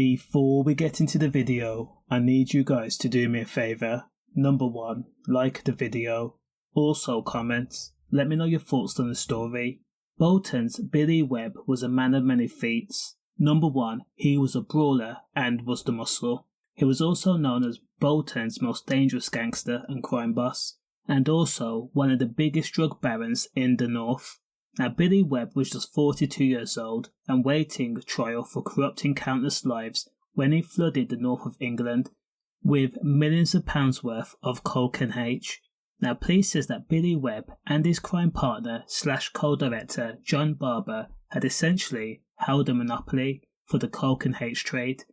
Before we get into the video, I need you guys to do me a favour. Number 1, like the video. Also comment, let me know your thoughts on the story. Bolton's Billy Webb was a man of many feats. Number 1, he was a brawler and was the muscle. He was also known as Bolton's most dangerous gangster and crime boss, and also one of the biggest drug barons in the north. Now Billy Webb was just 42 years old and waiting trial for corrupting countless lives when he flooded the north of England with millions of pounds worth of coke and H. Now police says that Billy Webb and his crime partner / co-director John Barber had essentially held a monopoly for the coke and H trade.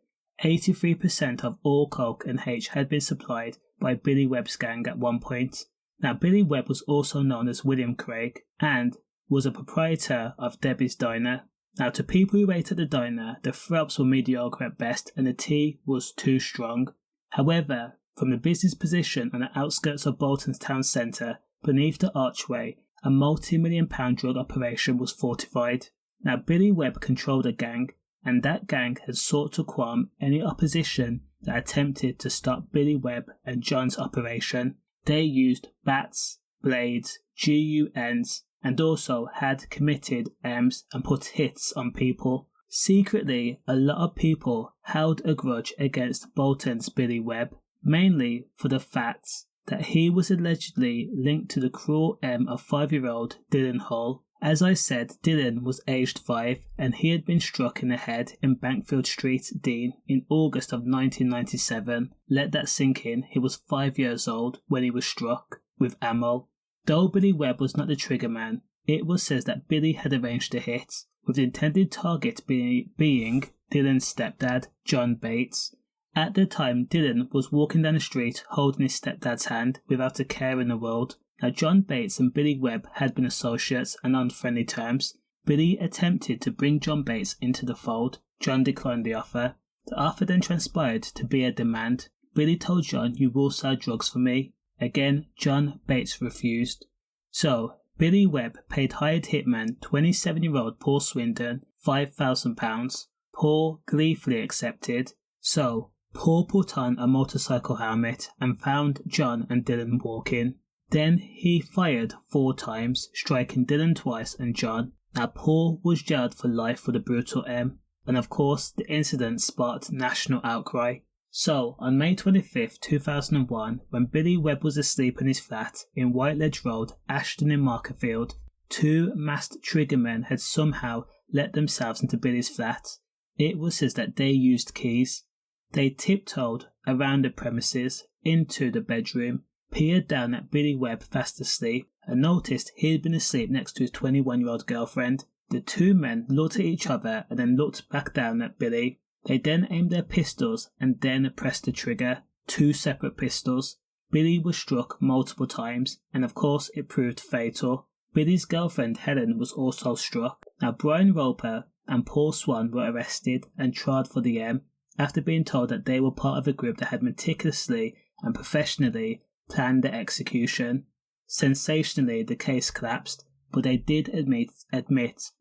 83% of all coke and H had been supplied by Billy Webb's gang at one point. Now Billy Webb was also known as William Craig and was a proprietor of Debbie's Diner. Now to people who ate at the diner, the frops were mediocre at best and the tea was too strong. However, from the business position on the outskirts of Bolton's town centre, beneath the archway, a multi-million-pound drug operation was fortified. Now Billy Webb controlled a gang, and that gang had sought to qualm any opposition that attempted to stop Billy Webb and John's operation. They used bats, blades, guns, and also had committed M's and put hits on people. Secretly, a lot of people held a grudge against Bolton's Billy Webb, mainly for the fact that he was allegedly linked to the cruel M of 5-year-old Dillion Hull. As I said, Dillion was aged 5 and he had been struck in the head in Bankfield Street, Dean, in August of 1997. Let that sink in, he was 5 years old when he was struck with ammo. Though Billy Webb was not the trigger man, it was said that Billy had arranged the hit, with the intended target being Dillion's stepdad, John Bates. At the time, Dillion was walking down the street holding his stepdad's hand without a care in the world. Now John Bates and Billy Webb had been associates and on friendly terms. Billy attempted to bring John Bates into the fold. John declined the offer. The offer then transpired to be a demand. Billy told John, "You will sell drugs for me." Again, John Bates refused. So, Billy Webb paid hired hitman 27-year-old Paul Swindon £5,000. Paul gleefully accepted. So, Paul put on a motorcycle helmet and found John and Dillion walking. Then he fired 4 times, striking Dillion twice and John. Now Paul was jailed for life for the brutal M, and of course the incident sparked national outcry. So, on May 25, 2001, when Billy Webb was asleep in his flat in Whiteledge Road, Ashton in Markerfield, 2 masked triggermen had somehow let themselves into Billy's flat. It was said that they used keys. They tiptoed around the premises into the bedroom, peered down at Billy Webb fast asleep, and noticed he had been asleep next to his 21-year-old girlfriend. The 2 men looked at each other and then looked back down at Billy. They then aimed their pistols and then pressed the trigger, 2 separate pistols. Billy was struck multiple times, and of course it proved fatal. Billy's girlfriend Helen was also struck. Now Brian Roper and Paul Swan were arrested and tried for the M after being told that they were part of a group that had meticulously and professionally planned the execution. Sensationally, the case collapsed, but they did admit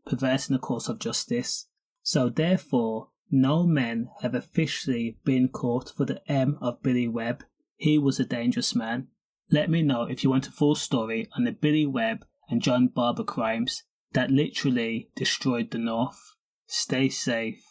perverting the course of justice. So therefore, no men have officially been caught for the M of Billy Webb. He was a dangerous man. Let me know if you want a full story on the Billy Webb and John Barber crimes that literally destroyed the North. Stay safe.